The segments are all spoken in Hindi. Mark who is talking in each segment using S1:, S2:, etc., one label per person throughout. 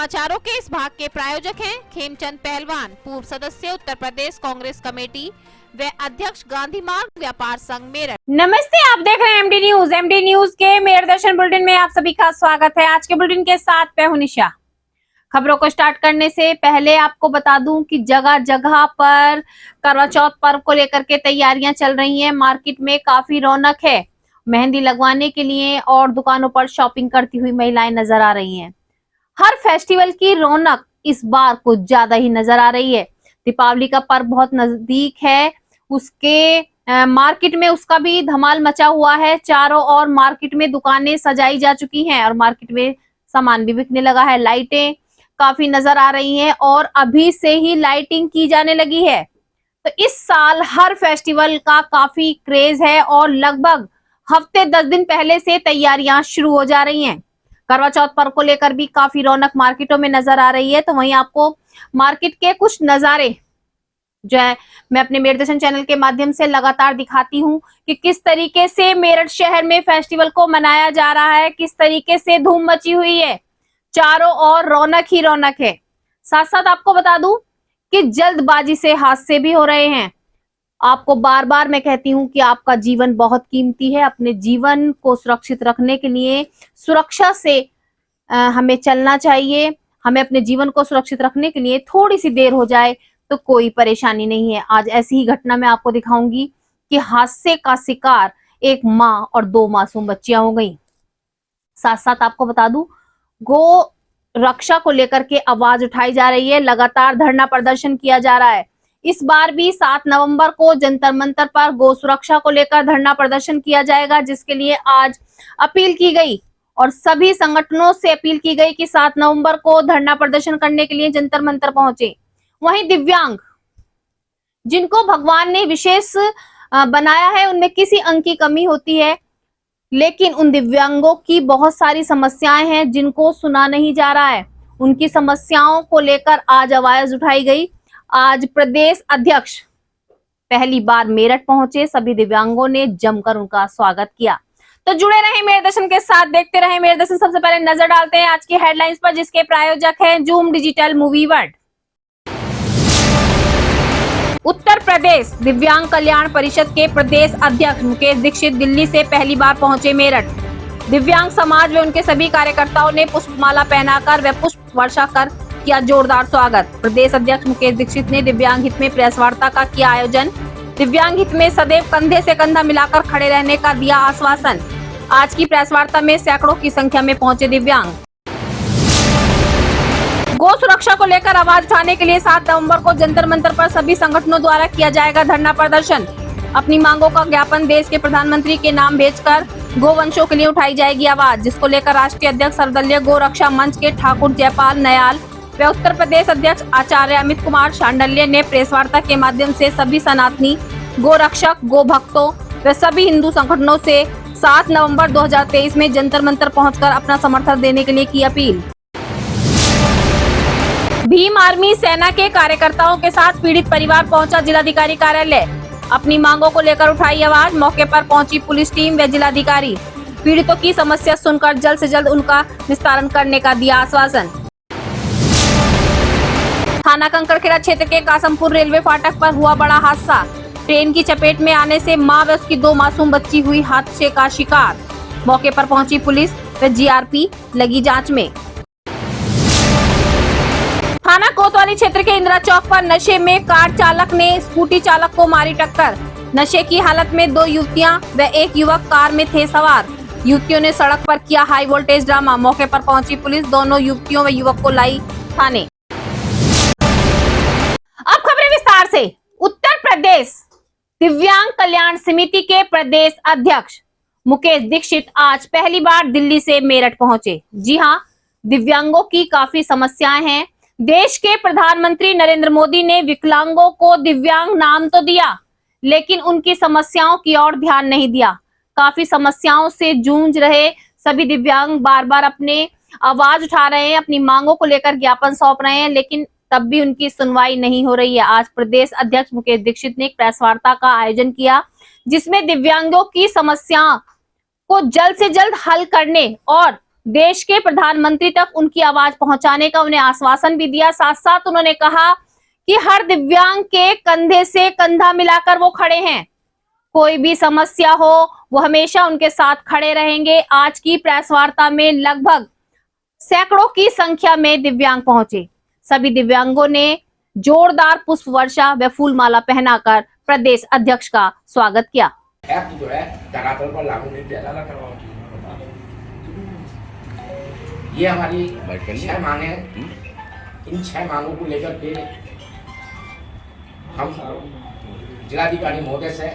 S1: समाचारों के इस भाग के प्रायोजक हैं खेमचंद पहलवान, पूर्व सदस्य उत्तर प्रदेश कांग्रेस कमेटी व अध्यक्ष गांधी मार्ग व्यापार संघ मेरठ।
S2: नमस्ते, आप देख रहे हैं एमडी न्यूज। एमडी न्यूज के मेरठ दर्शन बुलेटिन में आप सभी का स्वागत है। आज के बुलेटिन के साथ मैं हूं निशा। खबरों को स्टार्ट करने से पहले आपको बता दूं कि जगह जगह पर करवा चौथ पर्व को लेकर के तैयारियां चल रही हैं। मार्केट में काफी रौनक है। मेहंदी लगवाने के लिए और दुकानों पर शॉपिंग करती हुई महिलाएं नजर आ रही हैं। हर फेस्टिवल की रौनक इस बार कुछ ज्यादा ही नजर आ रही है। दीपावली का पर्व बहुत नजदीक है, उसके मार्केट में उसका भी धमाल मचा हुआ है। चारों ओर मार्केट में दुकानें सजाई जा चुकी हैं और मार्केट में सामान भी बिकने लगा है। लाइटें काफी नजर आ रही हैं और अभी से ही लाइटिंग की जाने लगी है। तो इस साल हर फेस्टिवल का काफी क्रेज है और लगभग हफ्ते 10 दिन पहले से तैयारियां शुरू हो जा रही हैं। करवा चौथ पर्व को लेकर भी काफी रौनक मार्केटों में नजर आ रही है। तो वहीं आपको मार्केट के कुछ नजारे जो है मैं अपने मेरठ दर्शन चैनल के माध्यम से लगातार दिखाती हूँ कि किस तरीके से मेरठ शहर में फेस्टिवल को मनाया जा रहा है, किस तरीके से धूम मची हुई है। चारों ओर रौनक ही रौनक है। साथ साथ आपको बता दूं कि जल्दबाजी से हादसे भी हो रहे हैं। आपको बार बार मैं कहती हूं कि आपका जीवन बहुत कीमती है। अपने जीवन को सुरक्षित रखने के लिए सुरक्षा से हमें चलना चाहिए। हमें अपने जीवन को सुरक्षित रखने के लिए थोड़ी सी देर हो जाए तो कोई परेशानी नहीं है। आज ऐसी ही घटना मैं आपको दिखाऊंगी कि हादसे का शिकार एक माँ और 2 मासूम बच्चियां हो गई। साथ साथ आपको बता दूं, गो रक्षा को लेकर के आवाज उठाई जा रही है। लगातार धरना प्रदर्शन किया जा रहा है। इस बार भी 7 नवंबर को जंतर मंतर पर गो सुरक्षा को लेकर धरना प्रदर्शन किया जाएगा, जिसके लिए आज अपील की गई और सभी संगठनों से अपील की गई कि 7 नवंबर को धरना प्रदर्शन करने के लिए जंतर मंतर पहुंचे। वहीं दिव्यांग, जिनको भगवान ने विशेष बनाया है, उनमें किसी अंग की कमी होती है, लेकिन उन दिव्यांगों की बहुत सारी समस्याएं हैं जिनको सुना नहीं जा रहा है। उनकी समस्याओं को लेकर आज आवाज उठाई गई। आज प्रदेश अध्यक्ष पहली बार मेरठ पहुंचे। सभी दिव्यांगों ने जमकर उनका स्वागत किया। तो जुड़े रहें मेरे दर्शन के साथ, देखते रहें मेरे दर्शन। सबसे पहले नजर डालते हैं आज की हेडलाइंस पर, जिसके प्रायोजक हैं zoom digital movie world. Uttar Pradesh दिव्यांग कल्याण परिषद के प्रदेश अध्यक्ष मुकेश दीक्षित दिल्ली से पहली बार पहुंचे मेरठ। दिव्यांग समाज व उनके सभी कार्यकर्ताओं ने पुष्पमाला पहनाकर व पुष्प वर्षा कर किया जोरदार स्वागत। प्रदेश अध्यक्ष मुकेश दीक्षित ने दिव्यांग हित में प्रेस वार्ता का किया आयोजन। दिव्यांग हित में सदैव कंधे से कंधा मिलाकर खड़े रहने का दिया आश्वासन। आज की प्रेस वार्ता में सैकड़ों की संख्या में पहुंचे दिव्यांग। गो सुरक्षा को लेकर आवाज उठाने के लिए 7 नवंबर को जंतर मंतर पर सभी संगठनों द्वारा किया जाएगा धरना प्रदर्शन। अपनी मांगों का ज्ञापन देश के प्रधानमंत्री के नाम भेजकर गोवंशों के लिए उठाई जाएगी आवाज, जिसको लेकर राष्ट्रीय अध्यक्ष सर्वदलीय गो रक्षा मंच के ठाकुर जयपाल नयाल व उत्तर प्रदेश अध्यक्ष आचार्य अमित कुमार शांडल्य ने प्रेस वार्ता के माध्यम से सभी सनातनी, गो रक्षक, गो भक्तों व सभी हिंदू संगठनों से 7 नवंबर 2023 में जंतर मंतर पहुंचकर अपना समर्थन देने के लिए की अपील। भीम आर्मी सेना के कार्यकर्ताओं के साथ पीड़ित परिवार पहुंचा जिलाधिकारी कार्यालय। अपनी मांगों को लेकर उठाई आवाज। मौके पर पहुंची पुलिस टीम व जिलाधिकारी। पीड़ितों की समस्या सुनकर जल्द से जल्द उनका निस्तारण करने का दिया आश्वासन। थाना कंकड़खेड़ा क्षेत्र के कासमपुर रेलवे फाटक पर हुआ बड़ा हादसा। ट्रेन की चपेट में आने से मां व उसकी 2 मासूम बच्ची हुई हादसे का शिकार। मौके पर पहुंची पुलिस व जीआरपी लगी जांच में। थाना कोतवाली क्षेत्र के इंदिरा चौक पर नशे में कार चालक ने स्कूटी चालक को मारी टक्कर। नशे की हालत में 2 युवतियां व 1 युवक कार में थे सवार। युवतियों ने सड़क पर किया हाई वोल्टेज ड्रामा। मौके पर पहुंची पुलिस दोनों युवतियों व युवक को लाई थाने। अब खबरें विस्तार से। उत्तर प्रदेश दिव्यांग कल्याण समिति के प्रदेश अध्यक्ष मुकेश दीक्षित आज पहली बार दिल्ली से मेरठ पहुंचे। जी हां, दिव्यांगों की काफी समस्याएं हैं। देश के प्रधानमंत्री नरेंद्र मोदी ने विकलांगों को दिव्यांग नाम तो दिया, लेकिन उनकी समस्याओं की ओर ध्यान नहीं दिया। काफी समस्याओं से जूझ रहे सभी दिव्यांग बार बार अपने आवाज उठा रहे हैं, अपनी मांगों को लेकर ज्ञापन सौंप रहे हैं, लेकिन तब भी उनकी सुनवाई नहीं हो रही है। आज प्रदेश अध्यक्ष मुकेश दीक्षित ने एक प्रेस वार्ता का आयोजन किया, जिसमें दिव्यांगों की समस्या को जल्द से जल्द हल करने और देश के प्रधानमंत्री तक उनकी आवाज पहुंचाने का उन्हें आश्वासन भी दिया। साथ साथ उन्होंने कहा कि हर दिव्यांग के कंधे से कंधा मिलाकर वो खड़े हैं, कोई भी समस्या हो वो हमेशा उनके साथ खड़े रहेंगे। आज की प्रेस वार्ता में लगभग सैकड़ों की संख्या में दिव्यांग पहुंचे। सभी दिव्यांगों ने जोरदार पुष्प वर्षा व फूलमाला पहनाकर प्रदेश अध्यक्ष का स्वागत किया।
S3: एक्ट जो है धरातल पर लागू नहीं किया जा रहा। ये हमारी 6 मांगे हैं। इन 6 मांगों को लेकर के हम जिलाधिकारी महोदय से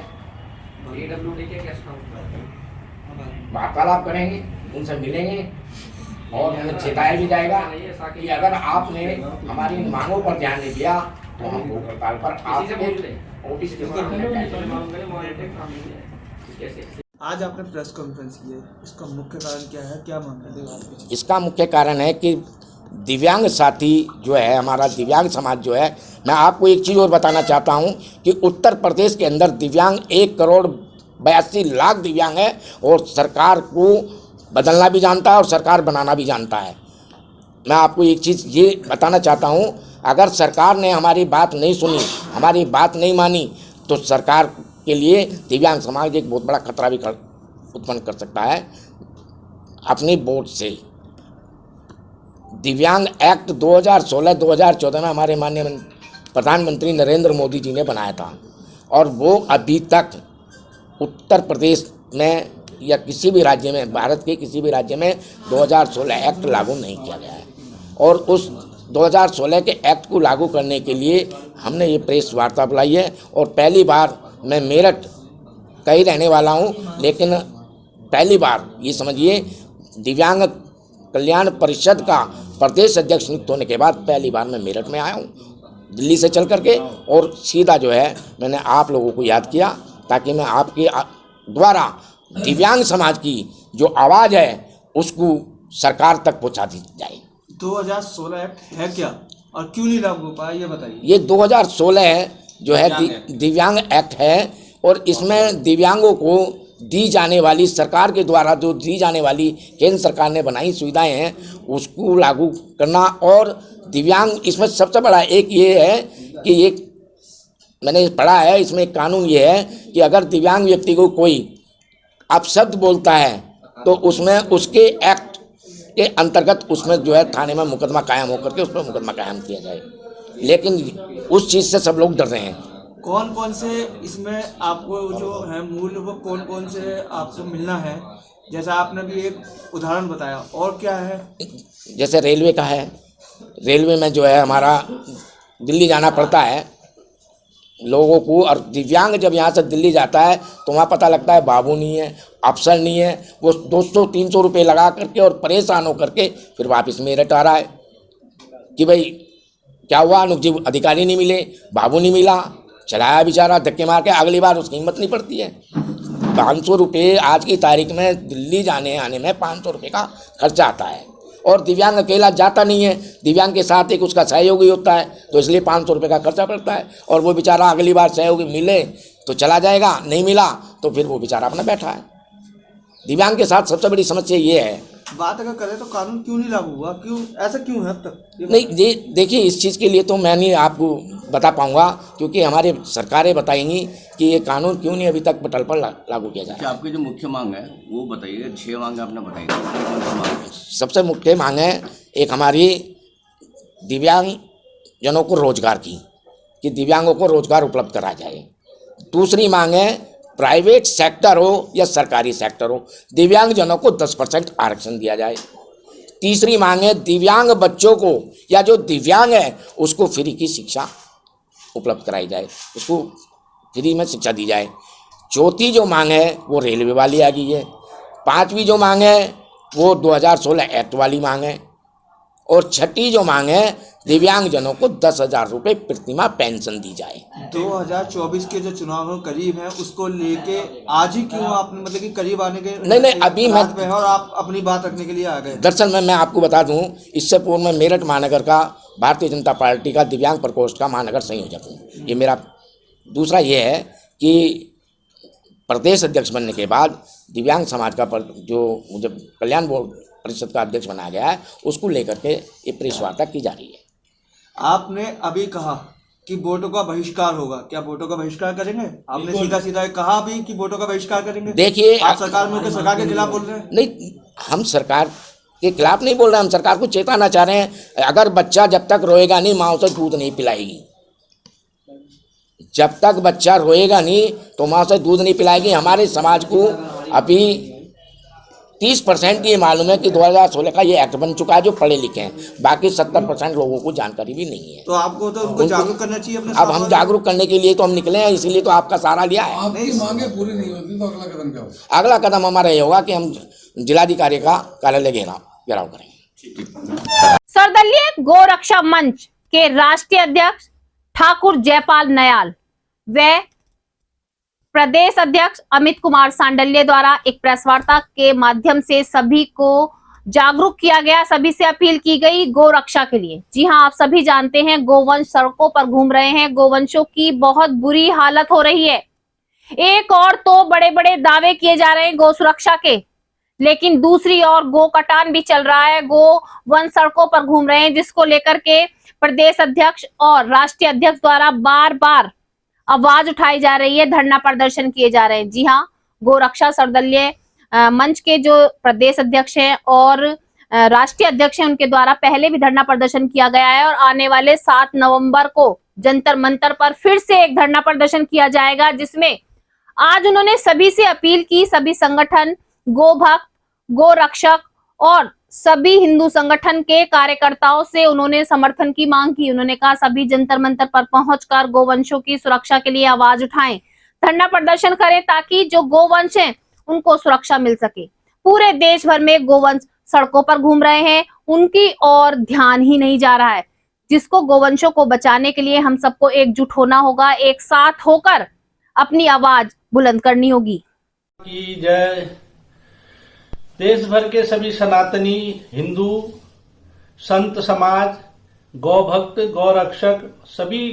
S3: वार्तालाप करेंगे, उनसे मिलेंगे और उन्हें चेताया भी जाएगा कि अगर आपने हमारी इन मांगों पर ध्यान नहीं दिया तो हम भूख हड़ताल पर आपके ऑफिस के सामने जाएंगे।
S4: आज आपने प्रेस कॉन्फ्रेंस की है, इसका मुख्य कारण क्या है, क्या मांग है?
S3: इसका मुख्य कारण है कि दिव्यांग साथी जो है, हमारा दिव्यांग समाज जो है, मैं आपको एक चीज़ और बताना चाहता हूं कि उत्तर प्रदेश के अंदर दिव्यांग 1,82,00,000 दिव्यांग है और सरकार को बदलना भी जानता है और सरकार बनाना भी जानता है। मैं आपको एक चीज़ ये बताना चाहता हूं, अगर सरकार ने हमारी बात नहीं सुनी, हमारी बात नहीं मानी, तो सरकार के लिए दिव्यांग समाज एक बहुत बड़ा खतरा भी उत्पन्न कर सकता है। अपनी वोट से दिव्यांग एक्ट 2016-2014 में हमारे माननीय प्रधानमंत्री नरेंद्र मोदी जी ने बनाया था और वो अभी तक उत्तर प्रदेश में या किसी भी राज्य में, भारत के किसी भी राज्य में 2016 एक्ट लागू नहीं किया गया है। और उस 2016 के एक्ट को लागू करने के लिए हमने ये प्रेस वार्ता बुलाई है और पहली बार मैं मेरठ का ही रहने वाला हूँ, लेकिन पहली बार ये समझिए दिव्यांग कल्याण परिषद का प्रदेश अध्यक्ष नियुक्त होने के बाद पहली बार मैं मेरठ में आया हूँ दिल्ली से चल करके, और सीधा जो है मैंने आप लोगों को याद किया ताकि मैं आपके द्वारा दिव्यांग समाज की जो आवाज़ है उसको सरकार तक पहुँचा दी जाए।
S4: 2016 एक्ट है क्या और क्यों नहीं लागू हो पाया, ये बताइए।
S3: ये 2016 जो है दिव्यांग एक्ट है और इसमें दिव्यांगों को दी जाने वाली, सरकार के द्वारा जो दी जाने वाली केंद्र सरकार ने बनाई सुविधाएं हैं उसको लागू करना। और दिव्यांग इसमें सबसे बड़ा एक ये है कि एक मैंने पढ़ा है, इसमें एक कानून ये है कि अगर दिव्यांग व्यक्ति को कोई अपशब्द बोलता है तो उसमें उसके एक्ट के अंतर्गत उसमें जो है थाने में मुकदमा कायम होकर के उस पर मुकदमा कायम किया जाए, लेकिन उस चीज़ से सब लोग डर रहे हैं।
S4: कौन कौन से इसमें आपको जो है मूल्य वो कौन कौन से आपको मिलना है, जैसा आपने भी एक उदाहरण बताया, और क्या है?
S3: जैसे रेलवे का है, रेलवे में जो है हमारा दिल्ली जाना पड़ता है लोगों को, और दिव्यांग जब यहाँ से दिल्ली जाता है तो वहाँ पता लगता है बाबू नहीं है, अफसर नहीं है, वो 200-300 रुपये लगा करके और परेशान होकर के फिर वापस मेरठ आ रहा है कि भाई क्या हुआ, अनुजीव अधिकारी नहीं मिले, बाबू नहीं मिला, चलाया बेचारा धक्के मार के, अगली बार उसकी हिम्मत नहीं पड़ती है। 500 रुपये आज की तारीख में दिल्ली जाने आने में 500 रुपये का खर्चा आता है और दिव्यांग अकेला जाता नहीं है, दिव्यांग के साथ एक उसका सहयोगी होता है, तो इसलिए 500 रुपये का खर्चा पड़ता है और वो बेचारा अगली बार सहयोगी मिले तो चला जाएगा, नहीं मिला तो फिर वो बेचारा अपना बैठा है। दिव्यांग के साथ सबसे बड़ी समस्या ये है।
S4: बात अगर करें तो कानून क्यों नहीं लागू हुआ, क्यों ऐसा क्यों है अब तक?
S3: नहीं, ये देखिए इस चीज़ के लिए तो मैं नहीं आपको बता पाऊंगा क्योंकि हमारी सरकारें बताएंगी कि ये कानून क्यों नहीं अभी तक पटल पर लागू किया जाए।
S5: आपकी जो मुख्य मांग है वो बताइए, 6 मांग आपने बताई।
S3: सबसे मुख्य मांग है एक हमारी दिव्यांग जनों को रोजगार की, कि दिव्यांगों को रोजगार उपलब्ध कराया जाए। दूसरी मांग है प्राइवेट सेक्टर हो या सरकारी सेक्टर हो, दिव्यांग जनों को 10% आरक्षण दिया जाए। तीसरी मांग है दिव्यांग बच्चों को या जो दिव्यांग है उसको फ्री की शिक्षा उपलब्ध कराई जाए, उसको फ्री में शिक्षा दी जाए। चौथी जो मांग है वो रेलवे वाली आ गई है। पांचवी जो मांग है वो 2016 एक्ट वाली मांग है। और छठी जो मांग है दिव्यांग जनों को 10,000 रुपये प्रतिमाह पेंशन दी जाए।
S4: 2024 के जो चुनाव करीब हैं उसको लेके आज ही क्यों आपने मतलब कि करीब आने के
S3: नहीं अभी मैं
S4: पे और आप अपनी बात रखने के लिए आ गए?
S3: दरअसल मैं आपको बता दूं, इससे पूर्व में मेरठ महानगर का भारतीय जनता पार्टी का दिव्यांग प्रकोष्ठ का महानगर संयोजक हूँ। ये मेरा दूसरा ये है कि प्रदेश अध्यक्ष बनने के बाद दिव्यांग समाज का जो मुझे कल्याण बोर्ड परिषद का अध्यक्ष बनाया गया है, उसको लेकर के ये प्रेस वार्ता की जा रही है।
S4: आपने अभी कहा कि वोटों का बहिष्कार होगा, क्या वोटों का बहिष्कार करेंगे? आपने सीधा सीधा कहा भी कि वोटों का बहिष्कार करेंगे।
S3: देखिए,
S4: आप सरकार में होकर सरकार के खिलाफ बोल रहे हैं।
S3: नहीं, हम सरकार के खिलाफ नहीं बोल रहे हैं, हम सरकार को चेताना चाह रहे हैं। अगर बच्चा जब तक रोएगा नहीं, माँ उसे दूध नहीं पिलाएगी। जब तक बच्चा रोएगा नहीं तो माँ उसे दूध नहीं पिलाएगी। हमारे समाज को अभी 30% ये मालूम है कि 2016 का ये एक्ट बन चुका है, जो पढ़े लिखे हैं। बाकी 70% लोगों को जानकारी भी नहीं है।
S4: तो आपको तो उनको जागरूक करना चाहिए अपने।
S3: अब हम जागरूक करने के लिए तो हम निकले हैं, इसीलिए तो आपका सहारा लिया है।
S6: आपकी मांगे पूरी नहीं होती तो अगला कदम क्या होगा?
S3: अगला कदम हमारा ये होगा कि हम जिलाधिकारी का कार्यालय घेराव करेंगे।
S2: सर्वदलीय गोरक्षा मंच के राष्ट्रीय अध्यक्ष ठाकुर जयपाल नयाल व प्रदेश अध्यक्ष अमित कुमार सांडल्य द्वारा एक प्रेस वार्ता के माध्यम से सभी को जागरूक किया गया, सभी से अपील की गई गोरक्षा के लिए। जी हां, आप सभी जानते हैं गोवंश सड़कों पर घूम रहे हैं, गोवंशों की बहुत बुरी हालत हो रही है। एक और तो बड़े बड़े दावे किए जा रहे हैं गौ सुरक्षा के, लेकिन दूसरी ओर गो कटान भी चल रहा है, गो वन सड़कों पर घूम रहे हैं, जिसको लेकर के प्रदेश अध्यक्ष और राष्ट्रीय अध्यक्ष द्वारा बार बार आवाज उठाई जा रही है, धरना प्रदर्शन किए जा रहे हैं। जी हाँ, गोरक्षा सर्वदलीय मंच के जो प्रदेश अध्यक्ष हैं और राष्ट्रीय अध्यक्ष हैं, उनके द्वारा पहले भी धरना प्रदर्शन किया गया है और आने वाले 7 नवंबर को जंतर मंतर पर फिर से एक धरना प्रदर्शन किया जाएगा, जिसमें आज उन्होंने सभी से अपील की, सभी संगठन, गो भक्त, गो रक्षक और सभी हिंदू संगठन के कार्यकर्ताओं से उन्होंने समर्थन की मांग की। उन्होंने कहा सभी जंतर मंतर पर पहुंचकर गोवंशों की सुरक्षा के लिए आवाज उठाएं, धरना प्रदर्शन करें, ताकि जो गोवंश हैं उनको सुरक्षा मिल सके। पूरे देश भर में गोवंश सड़कों पर घूम रहे हैं, उनकी ओर ध्यान ही नहीं जा रहा है, जिसको गोवंशों को बचाने के लिए हम सबको एकजुट होना होगा, एक साथ होकर अपनी आवाज बुलंद करनी होगी।
S7: की जय। देश भर के सभी सनातनी हिंदू संत समाज, गौ भक्त, गौ रक्षक, सभी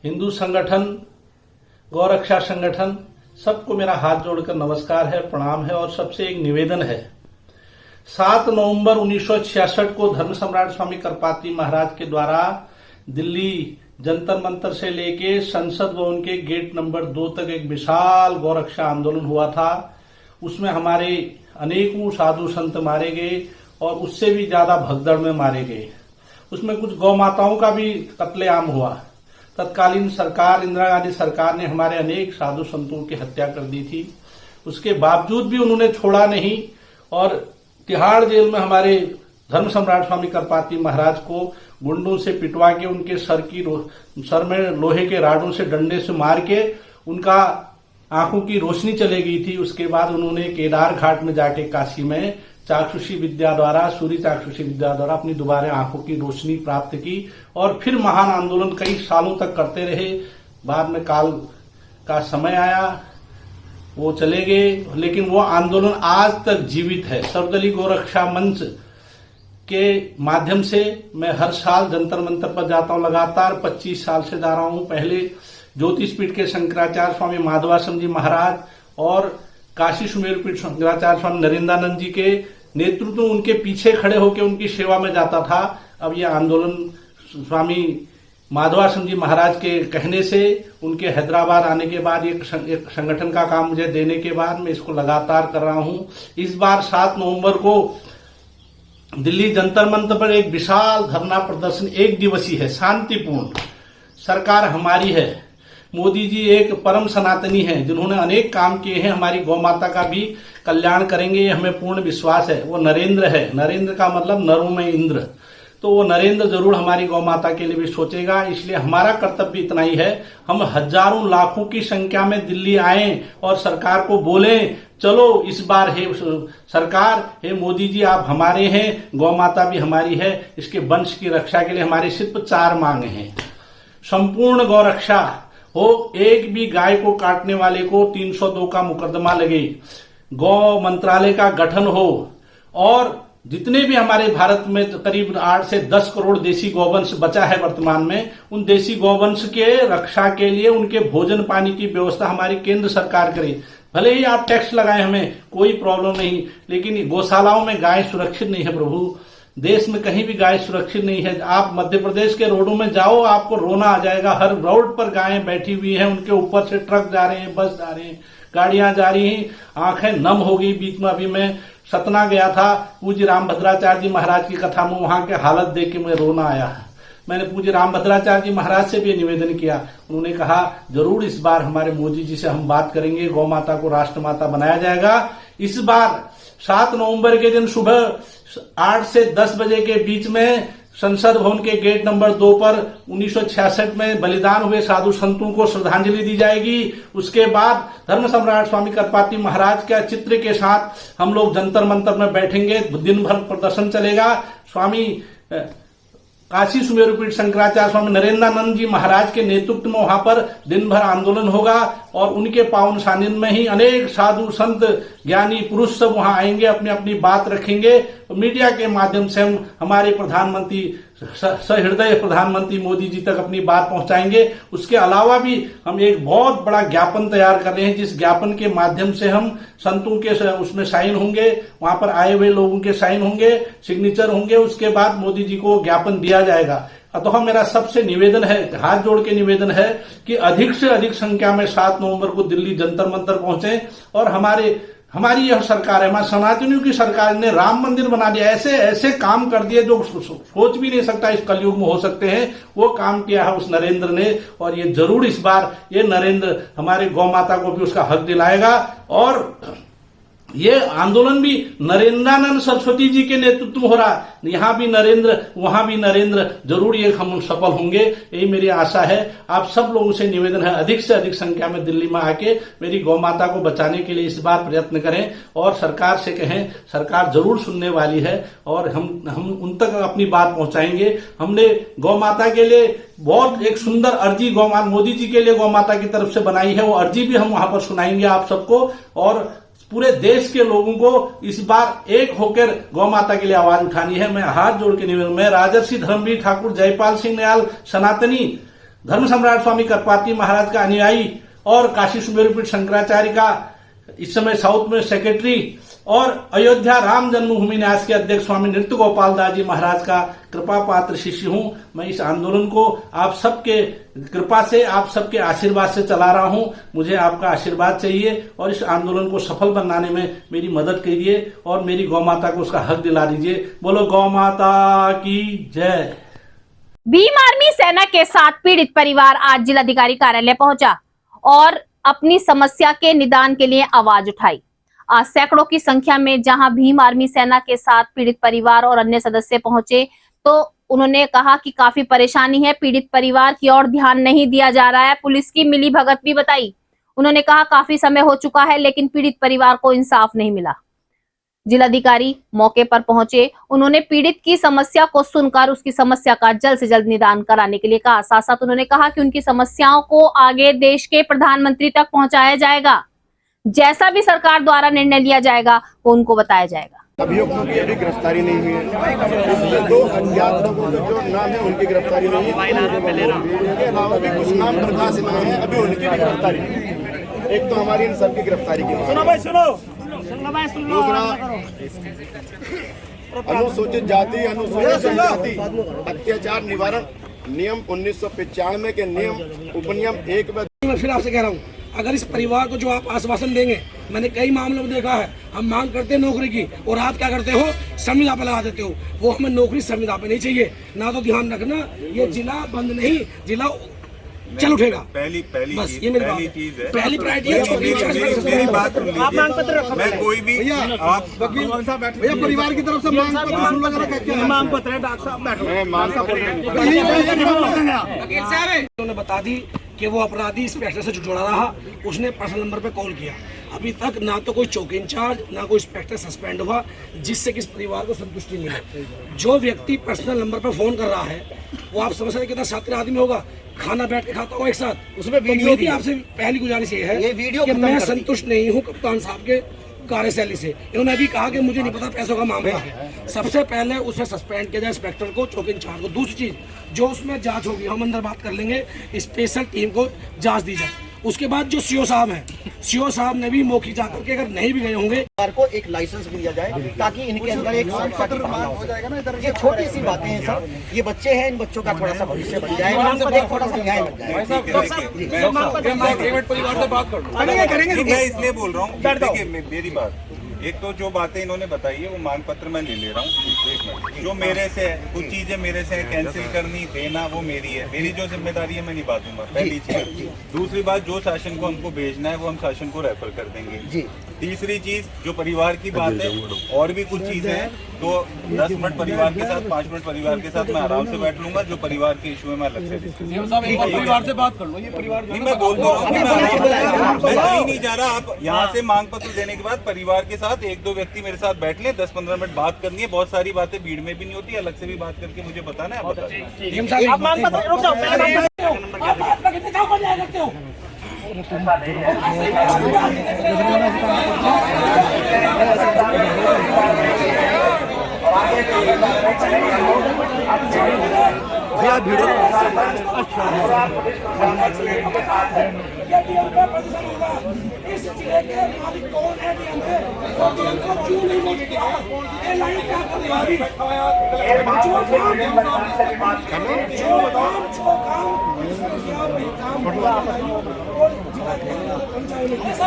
S7: हिंदू संगठन, गौ रक्षा संगठन, सबको मेरा हाथ जोड़कर नमस्कार है, प्रणाम है। और सबसे एक निवेदन है, 7 नवंबर 1966 को धर्म सम्राट स्वामी करपात्री महाराज के द्वारा दिल्ली जंतर मंतर से लेके संसद भवन के गेट नंबर 2 तक एक विशाल गौरक्षा आंदोलन हुआ था। उसमें हमारे अनेकों साधु संत मारे गए और उससे भी ज्यादा भगदड़ में मारे गए। उसमें कुछ गौ माताओं का भी कत्लेआम हुआ। तत्कालीन सरकार, इंदिरा गांधी सरकार ने हमारे अनेक साधु संतों की हत्या कर दी थी। उसके बावजूद भी उन्होंने छोड़ा नहीं और तिहाड़ जेल में हमारे धर्म सम्राट स्वामी करपात्री महाराज को गुंडों से पिटवा के उनके सर में लोहे के राडों से, डंडे से मार के उनका आंखों की रोशनी चले गई थी। उसके बाद उन्होंने केदार घाट में जाके काशी में चाक्षुषी विद्या द्वारा, सूर्य चाक्षुषी विद्या द्वारा अपनी दोबारा आंखों की रोशनी प्राप्त की और फिर महान आंदोलन कई सालों तक करते रहे। बाद में काल का समय आया, वो चले गए, लेकिन वो आंदोलन आज तक जीवित है। सर्वदलीय गोरक्षा मंच के माध्यम से मैं हर साल जंतर मंतर पर जाता हूं, लगातार 25 साल से जा रहा हूं। पहले ज्योतिषपीठ के शंकराचार्य स्वामी माधवासम जी महाराज और काशी सुमेर पीठ शंकराचार्य स्वामी नरेंद्रानंद जी के नेतृत्व, उनके पीछे खड़े होकर उनकी सेवा में जाता था। अब यह आंदोलन स्वामी माधवासम जी महाराज के कहने से, उनके हैदराबाद आने के बाद एक संगठन का काम मुझे देने के बाद मैं इसको लगातार कर रहा हूं। इस बार 7 नवंबर को दिल्ली जंतर मंतर पर एक विशाल धरना प्रदर्शन, 1 दिवसीय है, शांतिपूर्ण। सरकार हमारी है, मोदी जी एक परम सनातनी हैं जिन्होंने अनेक काम किए हैं, हमारी गौ माता का भी कल्याण करेंगे, ये हमें पूर्ण विश्वास है। वो नरेंद्र है, नरेंद्र का मतलब नरों में इंद्र, तो वो नरेंद्र जरूर हमारी गौ माता के लिए भी सोचेगा। इसलिए हमारा कर्तव्य इतना ही है, हम हजारों लाखों की संख्या में दिल्ली आए और सरकार को बोले, चलो इस बार हे सरकार, हे मोदी जी, आप हमारे हैं, गौ माता भी हमारी है, इसके वंश की रक्षा के लिए हमारी सिर्फ 4 मांगे हैं। संपूर्ण गौ रक्षा हो, एक भी गाय को काटने वाले को 302 का मुकदमा लगे, गौ मंत्रालय का गठन हो और जितने भी हमारे भारत में करीब 8 से 10 करोड़ देसी गौवंश बचा है वर्तमान में, उन देसी गौवंश के रक्षा के लिए उनके भोजन पानी की व्यवस्था हमारी केंद्र सरकार करे, भले ही आप टैक्स लगाएं हमें, कोई प्रॉब्लम नहीं, लेकिन गौशालाओं में गाय सुरक्षित नहीं है प्रभु। देश में कहीं भी गाय सुरक्षित नहीं है। आप मध्य प्रदेश के रोडों में जाओ, आपको रोना आ जाएगा। हर रोड पर गायें बैठी हुई हैं, उनके ऊपर से ट्रक जा रहे हैं, बस जा रहे हैं, गाड़ियां जा रही हैं। आंखें नम हो गई। बीच में अभी मैं सतना गया था, पूज्य रामभद्राचार्य जी महाराज की कथा में, वहां के हालत देख के मुझे रोना आया। मैंने पूज्य रामभद्राचार्य जी महाराज से भी निवेदन किया। उन्होंने कहा जरूर इस बार हमारे मोदी जी से हम बात करेंगे, गौ माता को राष्ट्रमाता बनाया जाएगा। इस बार 7 नवंबर के दिन सुबह 8 से 10 बजे के बीच में संसद भवन के गेट नंबर 2 पर 1966 में बलिदान हुए साधु संतों को श्रद्धांजलि दी जाएगी। उसके बाद धर्म सम्राट स्वामी करपाती महाराज के चित्र के साथ हम लोग जंतर मंतर में बैठेंगे, दिन भर प्रदर्शन चलेगा। स्वामी काशी सुमेरु पीठ शंकराचार्य स्वामी नरेंद्रानंद जी महाराज के नेतृत्व में वहां पर दिन भर आंदोलन होगा और उनके पावन सानिध्य में ही अनेक साधु संत ज्ञानी पुरुष सब वहां आएंगे, अपनी अपनी बात रखेंगे। मीडिया के माध्यम से हम हमारे प्रधानमंत्री सहृदय प्रधानमंत्री मोदी जी तक अपनी बात पहुंचाएंगे। उसके अलावा भी हम एक बहुत बड़ा ज्ञापन तैयार कर रहे हैं, जिस ज्ञापन के माध्यम से हम संतों के उसमें साइन होंगे, वहां पर आए हुए लोगों के साइन होंगे, सिग्नेचर होंगे। उसके बाद मोदी जी को ज्ञापन दिया जाएगा। अतः मेरा सबसे निवेदन है, हाथ जोड़ के निवेदन है कि अधिक से अधिक संख्या में 7 नवंबर को दिल्ली जंतर मंतर पहुंचे और हमारी यह सरकार है, हमारे सनातनियों की सरकार ने राम मंदिर बना दिया। ऐसे ऐसे काम कर दिए जो सोच भी नहीं सकता इस कलयुग में हो सकते हैं, वो काम किया है उस नरेंद्र ने। और ये जरूर इस बार ये नरेंद्र हमारे गौ माता को भी उसका हक दिलाएगा। और ये आंदोलन भी नरेंद्रानंद सरस्वती जी के नेतृत्व में हो रहा है। यहाँ भी नरेंद्र, वहां भी नरेंद्र, जरूर ये हम सफल होंगे, यही मेरी आशा है। आप सब लोगों से निवेदन है, अधिक से अधिक संख्या में दिल्ली में आके मेरी गौ माता को बचाने के लिए इस बार प्रयत्न करें और सरकार से कहें। सरकार जरूर सुनने वाली है और हम उन तक अपनी बात पहुंचाएंगे। हमने गौ माता के लिए बहुत एक सुंदर अर्जी मोदी जी के लिए गौ माता की तरफ से बनाई है, वो अर्जी भी हम वहां पर सुनाएंगे आप सबको। और पूरे देश के लोगों को इस बार एक होकर गौ माता के लिए आवाज उठानी है। मैं हाथ जोड़ के निवेदन, मैं राजर्षि धर्मवीर ठाकुर जयपाल सिंह नयाल सनातनी धर्म सम्राट स्वामी करपाती महाराज का अनुयायी और काशी सुमेरु पीठ शंकराचार्य का इस समय साउथ में सेक्रेटरी और अयोध्या राम जन्मभूमि न्यास के अध्यक्ष स्वामी नृत्य गोपाल दास जी महाराज का कृपा पात्र शिष्य हूं। मैं इस आंदोलन को आप सबके कृपा से, आप सबके आशीर्वाद से चला रहा हूं। मुझे आपका आशीर्वाद चाहिए और इस आंदोलन को सफल बनाने में मेरी मदद कीजिए और मेरी गौ माता को उसका हक दिला दीजिए। बोलो गौ माता की जय।
S2: भीम आर्मी सेना के साथ पीड़ित परिवार आज जिलाधिकारी कार्यालय पहुंचा और अपनी समस्या के निदान के लिए आवाज उठाई। आज सैकड़ों की संख्या में जहां भीम आर्मी सेना के साथ पीड़ित परिवार और अन्य सदस्य पहुंचे तो उन्होंने कहा कि काफी परेशानी है, पीड़ित परिवार की ओर ध्यान नहीं दिया जा रहा है। पुलिस की मिली भगत भी बताई। उन्होंने कहा काफी समय हो चुका है लेकिन पीड़ित परिवार को इंसाफ नहीं मिला। जिलाधिकारी मौके पर पहुंचे, उन्होंने पीड़ित की समस्या को सुनकर उसकी समस्या का जल्द से जल्द निदान कराने के लिए कहा। साथ साथ उन्होंने कहा कि उनकी समस्याओं को आगे देश के प्रधानमंत्री तक पहुंचाया जाएगा। जैसा भी सरकार द्वारा निर्णय लिया जाएगा वो उनको बताया जाएगा।
S8: अभियुक्तों की अभी गिरफ्तारी नहीं हुई है। इसमें 2 अज्ञात लोगों के जो नाम है उनकी गिरफ्तारी नहीं है। इसके अलावा भी कुछ नाम प्रकाशित में है, अभी उनकी भी गिरफ्तारी नहीं है। एक तो हमारी इन सबकी गिरफ्तारी की दूसरा अनुसूचित जाति अनुसूचित जनजाति अत्याचार निवारण नियम 1995 के नियम उपनियम 1 में।
S9: मैं फिर आपसे कह रहा हूँ, अगर इस परिवार को जो आप आश्वासन देंगे, मैंने कई मामलों में देखा है, हम मांग करते हैं नौकरी की और आप क्या करते हो, संविदा पे लगा देते हो। वो हमें नौकरी संविदा पे नहीं चाहिए ना। तो ध्यान रखना, ये जिला बंद नहीं, जिला चल उठेगा। पहली बस ये मेरी चीज है, पहली प्रायोरिटी है। मेरी बात सुन लीजिए, आप मांग पत्र रखो। मैं कोई भी आप भैया परिवार की तरफ से मांग पत्र, मांग पत्र है डॉक्टर साहब बैठो, मैं मांग उन्होंने बता दी कि वो अपराधी इस इंस्पेक्टर से जुड़ा रहा। उसने पर्सनल नंबर पे कॉल किया। अभी तक ना तो कोई चौकी इंचार्ज ना कोई इंस्पेक्टर सस्पेंड हुआ, जिससे कि इस परिवार को संतुष्टि मिले। जो व्यक्ति पर्सनल नंबर पे फोन कर रहा है वो आप समझ सकते कितना शातिर आदमी होगा, खाना बैठ के खाता होगा एक साथ। उसमें वीडियो भी आपसे पहली गुजारिश ये है कि मैं संतुष्ट नहीं हूँ कप्तान साहब के कार्यशैली से। इन्होंने अभी कहा कि मुझे नहीं पता पैसों का मामला है। सबसे पहले उसे सस्पेंड किया जाए, इंस्पेक्टर को, चौकी इंचार्ज को। दूसरी चीज, जो उसमें जांच होगी हम अंदर बात कर लेंगे, स्पेशल टीम को जांच दी जाए उसके बाद जो सीओ साहब हैं, सीओ साहब ने भी मौके जाकर के अगर नहीं भी गए होंगे,
S10: सरकार को एक लाइसेंस भी दिया जाए ताकि इनके अंदर एक संस्था की भावना हो जाएगा। ये छोटी सी बातें हैं सर, ये बच्चे हैं, इन बच्चों का थोड़ा सा भविष्य बन जाएगा, इन पर एक थोड़ा सा न्याय बन जाएगा।
S6: परिवार से बात कर
S9: करेंगे।
S11: मैं इसलिए बोल रहा हूँ, देखिए मेरी बात, एक तो जो बातें इन्होंने बताई है वो मांग पत्र मैं ले रहा हूँ। जो मेरे से कुछ चीजें मेरे से कैंसिल करनी देना वो मेरी है, मेरी जो जिम्मेदारी है मैं निभा दूंगा, पहली चीज। दूसरी बात, जो शासन को हमको भेजना है वो हम शासन को रेफर कर देंगे। तीसरी चीज, जो परिवार की बात है, और भी कुछ चीजें हैं तो 10 मिनट परिवार के साथ, 5 मिनट परिवार के साथ मैं आराम से बैठ लूंगा। जो परिवार के इशू है मैं अलग से
S6: परिवार से बात कर लो। ये परिवार
S11: नहीं, मैं बोल रहा हूँ, मैं कहीं नहीं जा रहा। आप यहाँ से मांग पत्र देने के बाद परिवार के साथ 1-2 व्यक्ति मेरे साथ बैठ लें, 10-15 मिनट बात करनी है। बहुत सारी बातें भीड़ में भी नहीं होती, अलग से भी बात करके मुझे बताना है, बता
S9: इस जिले के मालिक कौन है क्यों नहीं मौके किया? ये लाइन क्या करने वाली?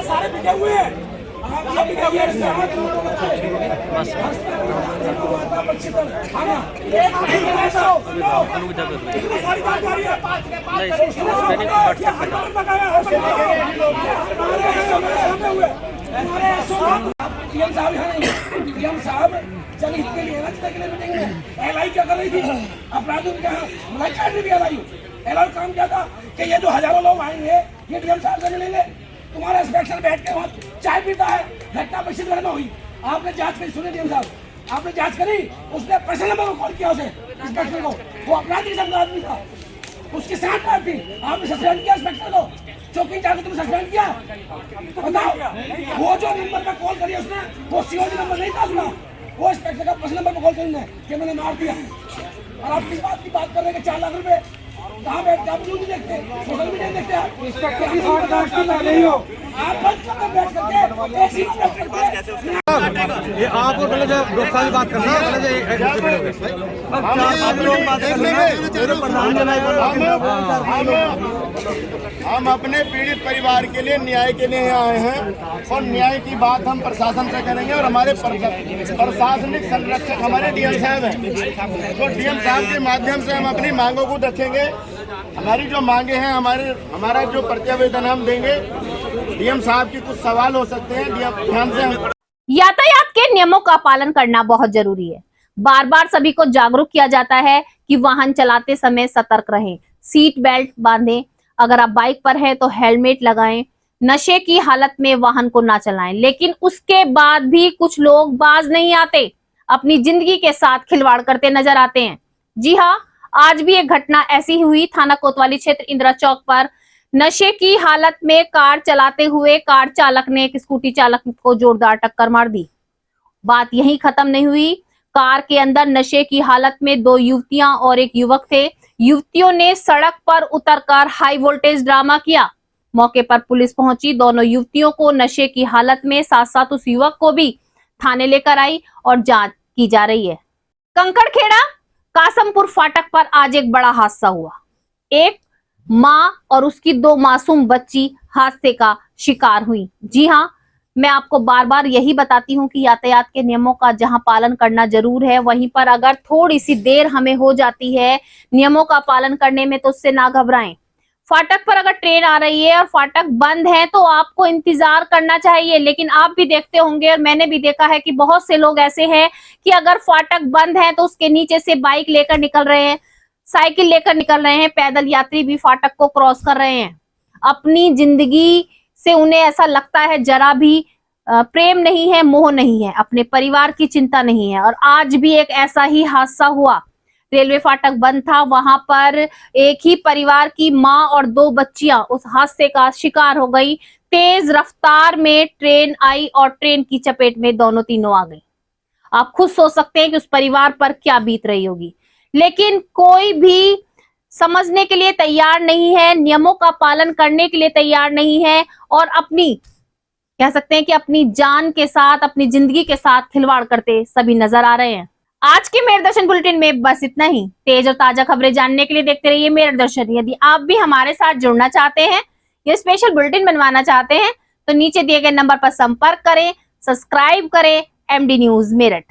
S9: सारे बिके हुए हैं, जनहित के लिए मीटिंग में एलआई क्या कर रही थी? अपराधियों ने एलआई काम क्या था कि ये जो हजारों लोग आएंगे ये डीएम साहब से मिलेंगे, तुम्हारा इंस्पेक्टर बैठ के वहाँ चाय पीता है, घटना परिषद में हुई, आपने जांच करी? सुनिए डीएम साहब, आपने जांच करी? उसने पर्सनल नंबर को कॉल किया उसे, इंस्पेक्टर को, वो अपराधी के साथ आदमी था, उसकी साथ बात थी, आपने सस्पेंड किया इंस्पेक्टर को, चौकी इंचार्ज को तुमने सस्पेंड किया? बताओ, वो जो नंबर पर कॉल करी उसने, वो सीओडी नंबर नहीं था उसका, वो इंस्पेक्टर का पर्सनल नंबर पर कॉल करी कि मैंने मार दिया। और आप किस बात की बात कर रहे हैं? 4 लाख रुपए कहाँ बैठ के आप न्यूज़ देखते, सोशल मीडिया देखते हैं,
S6: ये आपको पहले जो गुस्सा की बात करना
S8: हम अपने पीड़ित परिवार के लिए न्याय के लिए आए हैं और न्याय की बात हम प्रशासन से करेंगे। और हमारे प्रशासनिक संरक्षक हमारे डीएम साहब हैं, तो डीएम साहब के माध्यम से हम अपनी मांगों को रखेंगे। हमारी जो मांगे हैं, हमारा जो प्रत्यावेदन हम देंगे, डीएम साहब की कुछ सवाल हो सकते हैं, ध्यान से।
S2: यातायात के नियमों का पालन करना बहुत जरूरी है। बार बार सभी को जागरूक किया जाता है कि वाहन चलाते समय सतर्क रहें, सीट बेल्ट बांधें, अगर आप बाइक पर हैं तो हेलमेट लगाएं, नशे की हालत में वाहन को ना चलाएं। लेकिन उसके बाद भी कुछ लोग बाज नहीं आते, अपनी जिंदगी के साथ खिलवाड़ करते नजर आते हैं। जी हाँ, आज भी एक घटना ऐसी हुई थाना कोतवाली क्षेत्र इंदिरा चौक पर। नशे की हालत में कार चलाते हुए कार चालक ने एक स्कूटी चालक को जोरदार टक्कर मार दी। बात यहीं खत्म नहीं हुई, कार के अंदर नशे की हालत में 2 युवतियां और एक युवक थे। युवतियों ने सड़क पर उतरकर हाई वोल्टेज ड्रामा किया। मौके पर पुलिस पहुंची, दोनों युवतियों को नशे की हालत में, साथ साथ उस युवक को भी थाने लेकर आई और जांच की जा रही है। कंकड़खेड़ा कासमपुर फाटक पर आज एक बड़ा हादसा हुआ। एक मां और उसकी 2 मासूम बच्ची हादसे का शिकार हुई। जी हां, मैं आपको बार बार यही बताती हूं कि यातायात के नियमों का जहां पालन करना जरूर है, वहीं पर अगर थोड़ी सी देर हमें हो जाती है नियमों का पालन करने में तो उससे ना घबराएं। फाटक पर अगर ट्रेन आ रही है और फाटक बंद है तो आपको इंतजार करना चाहिए। लेकिन आप भी देखते होंगे और मैंने भी देखा है कि बहुत से लोग ऐसे हैं कि अगर फाटक बंद है तो उसके नीचे से बाइक लेकर निकल रहे हैं, साइकिल लेकर निकल रहे हैं, पैदल यात्री भी फाटक को क्रॉस कर रहे हैं। अपनी जिंदगी से उन्हें ऐसा लगता है जरा भी प्रेम नहीं है, मोह नहीं है, अपने परिवार की चिंता नहीं है। और आज भी एक ऐसा ही हादसा हुआ। रेलवे फाटक बंद था, वहां पर एक ही परिवार की मां और 2 बच्चियां उस हादसे का शिकार हो गई। तेज रफ्तार में ट्रेन आई और ट्रेन की चपेट में दोनों तीनों आ गई। आप खुद सोच सकते हैं कि उस परिवार पर क्या बीत रही होगी। लेकिन कोई भी समझने के लिए तैयार नहीं है, नियमों का पालन करने के लिए तैयार नहीं है और अपनी कह सकते हैं कि अपनी जान के साथ, अपनी जिंदगी के साथ खिलवाड़ करते सभी नजर आ रहे हैं। आज के मेरे दर्शन बुलेटिन में बस इतना ही। तेज और ताजा खबरें जानने के लिए देखते रहिए मेरे दर्शन। यदि आप भी हमारे साथ जुड़ना चाहते हैं, ये स्पेशल बुलेटिन बनवाना चाहते हैं तो नीचे दिए गए नंबर पर संपर्क करें, सब्सक्राइब करें एमडी न्यूज मेरठ।